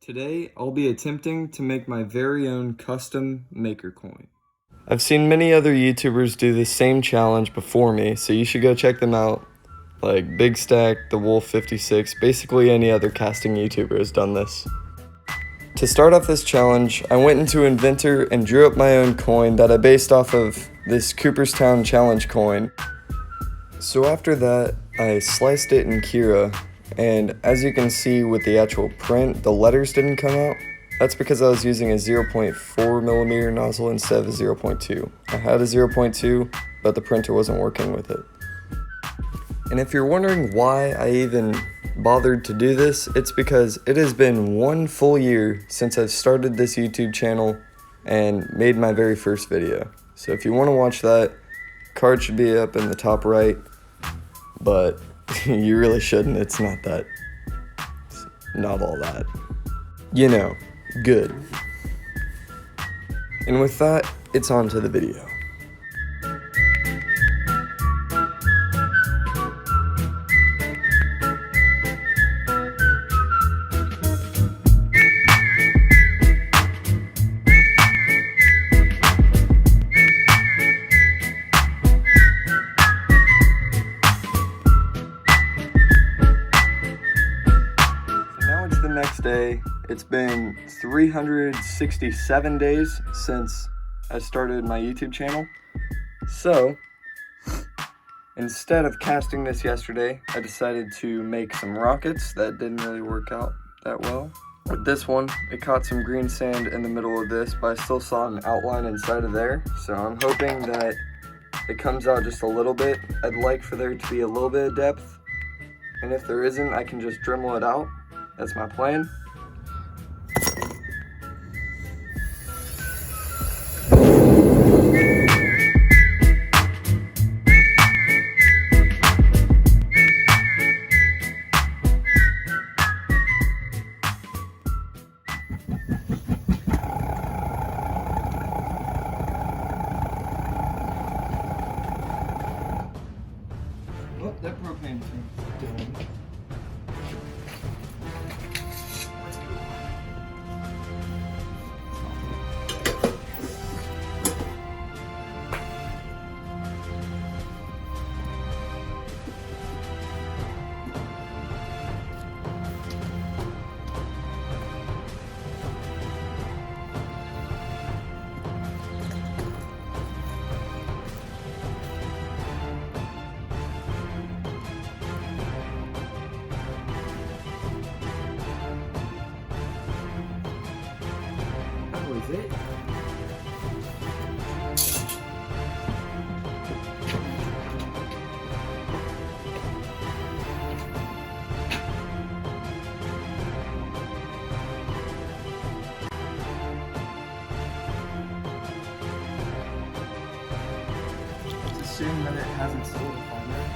Today, I'll be attempting to make my very own custom maker coin. I've seen many other YouTubers do the same challenge before me, so you should go check them out. Like Big Stack, The Wolf 56, basically any other casting YouTuber has done this. To start off this challenge, I went into Inventor and drew up my own coin that I based off of this Cooperstown Challenge coin. So after that, I sliced it in Cura, and as you can see with the actual print, the letters didn't come out. That's because I was using a 0.4mm nozzle instead of a 0.2. I had a 0.2, but the printer wasn't working with it. And if you're wondering why I even bothered to do this, it's because it has been 1 full year since I've started this YouTube channel and made my very first video. So if you want to watch that, card should be up in the top right, but you really shouldn't. It's not all that. You know, good. And with that, it's on to the video. Next day. It's been 367 days since I started my YouTube channel. So instead of casting this yesterday, I decided to make some rockets that didn't really work out that well. With this one, it caught some green sand in the middle of this, but I still saw an outline inside of there. So I'm hoping that it comes out just a little bit. I'd like for there to be a little bit of depth, and if there isn't, I can just Dremel it out. That's my plan. Oh, that propane tank's down. That was it. Let's assume that it hasn't solidified yet.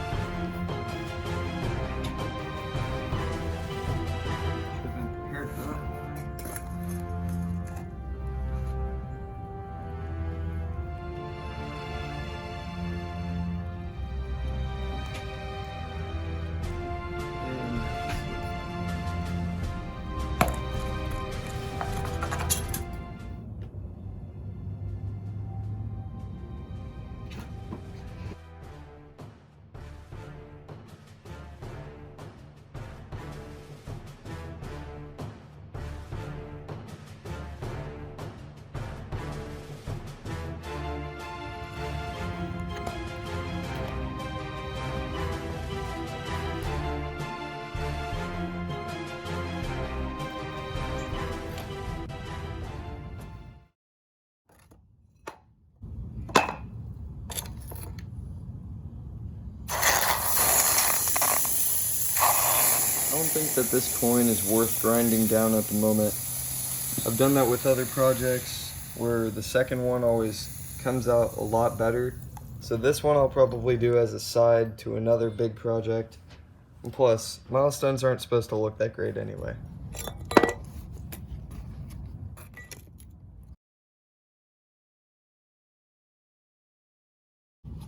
Should have been prepared for that. I don't think that this coin is worth grinding down at the moment. I've done that with other projects where the second one always comes out a lot better. So this one I'll probably do as a side to another big project. And plus, milestones aren't supposed to look that great anyway.